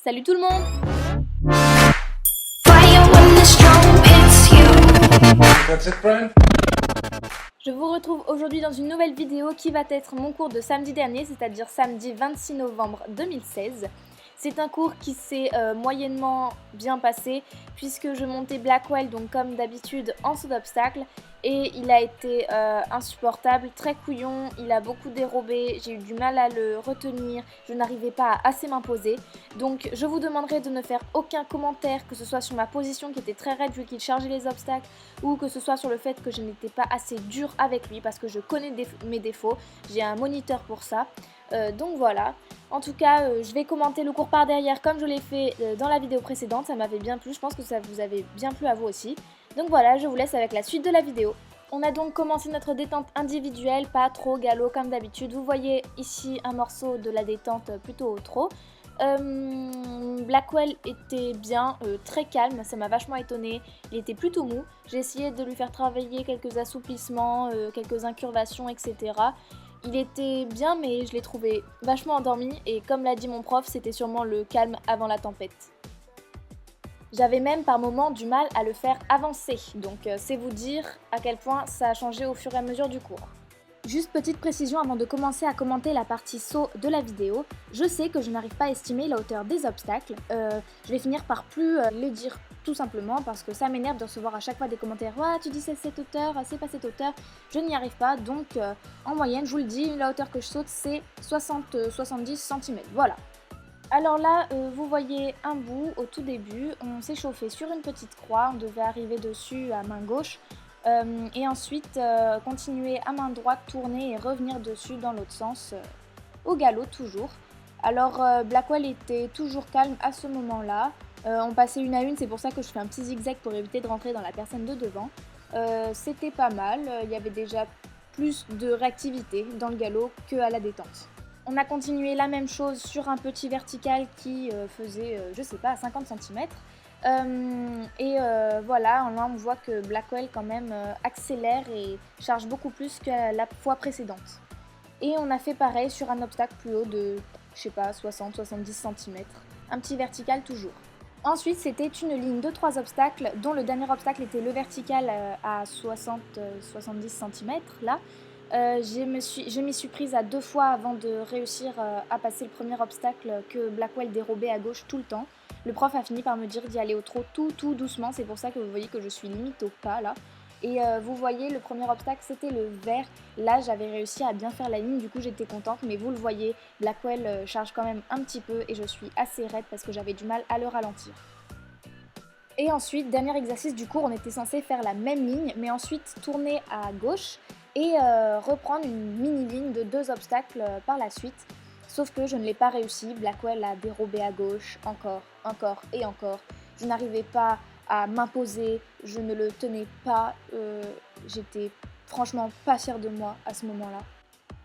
Salut tout le monde! That's it, Brian? Je vous retrouve aujourd'hui dans une nouvelle vidéo qui va être mon cours de samedi dernier, c'est-à-dire samedi 26 novembre 2016. C'est un cours qui s'est moyennement bien passé puisque je montais Blackwell donc comme d'habitude en saut d'obstacle et il a été insupportable, très couillon, il a beaucoup dérobé, j'ai eu du mal à le retenir, je n'arrivais pas à assez m'imposer. Donc je vous demanderai de ne faire aucun commentaire, que ce soit sur ma position qui était très raide vu qu'il chargeait les obstacles ou que ce soit sur le fait que je n'étais pas assez dure avec lui parce que je connais mes défauts, j'ai un moniteur pour ça. Donc voilà. En tout cas, je vais commenter le cours par derrière comme je l'ai fait dans la vidéo précédente, ça m'avait bien plu, je pense que ça vous avait bien plu à vous aussi. Donc voilà, je vous laisse avec la suite de la vidéo. On a donc commencé notre détente individuelle, pas trop galop comme d'habitude. Vous voyez ici un morceau de la détente plutôt au trot. Blackwell était bien, très calme, ça m'a vachement étonnée, il était plutôt mou. J'ai essayé de lui faire travailler quelques assouplissements, quelques incurvations, etc. Il était bien mais je l'ai trouvé vachement endormi et comme l'a dit mon prof, c'était sûrement le calme avant la tempête. J'avais même par moments du mal à le faire avancer, donc c'est vous dire à quel point ça a changé au fur et à mesure du cours. Juste petite précision avant de commencer à commenter la partie saut de la vidéo, je sais que je n'arrive pas à estimer la hauteur des obstacles, je vais finir par plus les dire tout simplement parce que ça m'énerve de recevoir à chaque fois des commentaires « Ouais, tu dis c'est cette hauteur, c'est pas cette hauteur », je n'y arrive pas, donc en moyenne, je vous le dis, la hauteur que je saute c'est 60-70 cm, voilà. Alors là, vous voyez un bout au tout début, on s'est chauffé sur une petite croix, on devait arriver dessus à main gauche, et ensuite continuer à main droite, tourner et revenir dessus dans l'autre sens, au galop toujours. Alors Blackwell était toujours calme à ce moment-là, on passait une à une, c'est pour ça que je fais un petit zigzag pour éviter de rentrer dans la personne de devant. C'était pas mal, il y avait déjà plus de réactivité dans le galop qu'à la détente. On a continué la même chose sur un petit vertical qui faisait, je sais pas, 50 cm. Voilà, là on voit que Blackwell quand même accélère et charge beaucoup plus que la fois précédente. Et on a fait pareil sur un obstacle plus haut de, je sais pas, 60-70 cm. Un petit vertical toujours. Ensuite, c'était une ligne de 3 obstacles, dont le dernier obstacle était le vertical à 60-70 cm, là. Je m'y suis prise à 2 fois avant de réussir à passer le premier obstacle que Blackwell dérobait à gauche tout le temps. Le prof a fini par me dire d'y aller au trot tout doucement, c'est pour ça que vous voyez que je suis limite au pas là. Et vous voyez, le premier obstacle c'était le vert, là j'avais réussi à bien faire la ligne, du coup j'étais contente, mais vous le voyez, Blackwell charge quand même un petit peu et je suis assez raide parce que j'avais du mal à le ralentir. Et ensuite, dernier exercice du cours, on était censé faire la même ligne, mais ensuite tourner à gauche et reprendre une mini-ligne de 2 obstacles par la suite. Sauf que je ne l'ai pas réussi, Blackwell a dérobé à gauche, encore et encore. Je n'arrivais pas à m'imposer, je ne le tenais pas, j'étais franchement pas fière de moi à ce moment-là.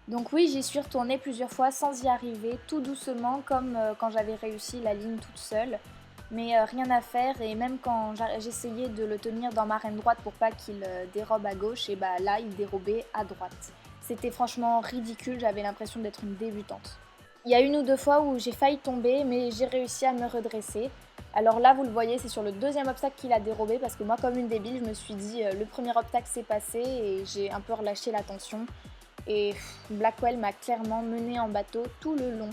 Donc oui, j'y suis retournée plusieurs fois sans y arriver, tout doucement, comme quand j'avais réussi la ligne toute seule. Mais rien à faire, et même quand j'essayais de le tenir dans ma reine droite pour pas qu'il dérobe à gauche, et bah là il dérobait à droite. C'était franchement ridicule, j'avais l'impression d'être une débutante. Il y a une ou deux fois où j'ai failli tomber, mais j'ai réussi à me redresser. Alors là, vous le voyez, c'est sur le deuxième obstacle qu'il a dérobé, parce que moi, comme une débile, je me suis dit le premier obstacle s'est passé et j'ai un peu relâché la tension. Et Blackwell m'a clairement menée en bateau tout le long.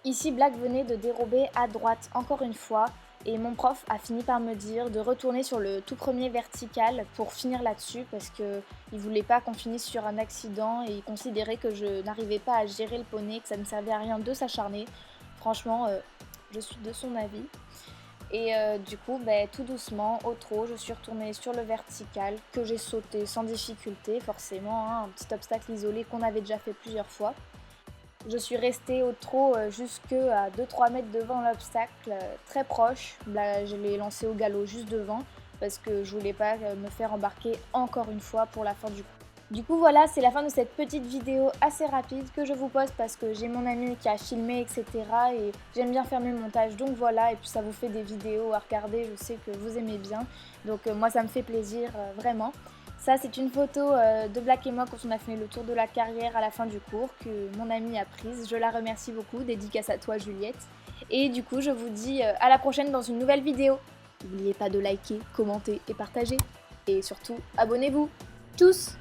Ici, Black venait de dérober à droite encore une fois et mon prof a fini par me dire de retourner sur le tout premier vertical pour finir là-dessus parce qu'il voulait pas qu'on finisse sur un accident et il considérait que je n'arrivais pas à gérer le poney, que ça ne servait à rien de s'acharner. Franchement, je suis de son avis. Et du coup, tout doucement, au trot, je suis retournée sur le vertical que j'ai sauté sans difficulté, forcément, hein, un petit obstacle isolé qu'on avait déjà fait plusieurs fois. Je suis restée au trot jusqu'à 2-3 mètres devant l'obstacle, très proche. Là, je l'ai lancé au galop juste devant parce que je voulais pas me faire embarquer encore une fois pour la fin du cours. Du coup voilà, c'est la fin de cette petite vidéo assez rapide que je vous poste parce que j'ai mon ami qui a filmé, etc. Et j'aime bien faire mes montages, donc voilà. Et puis ça vous fait des vidéos à regarder, je sais que vous aimez bien. Donc moi ça me fait plaisir, vraiment. Ça, c'est une photo de Black et moi quand on a fait le tour de la carrière à la fin du cours que mon amie a prise. Je la remercie beaucoup, dédicace à toi Juliette. Et du coup, je vous dis à la prochaine dans une nouvelle vidéo. N'oubliez pas de liker, commenter et partager. Et surtout, abonnez-vous. Tchuss!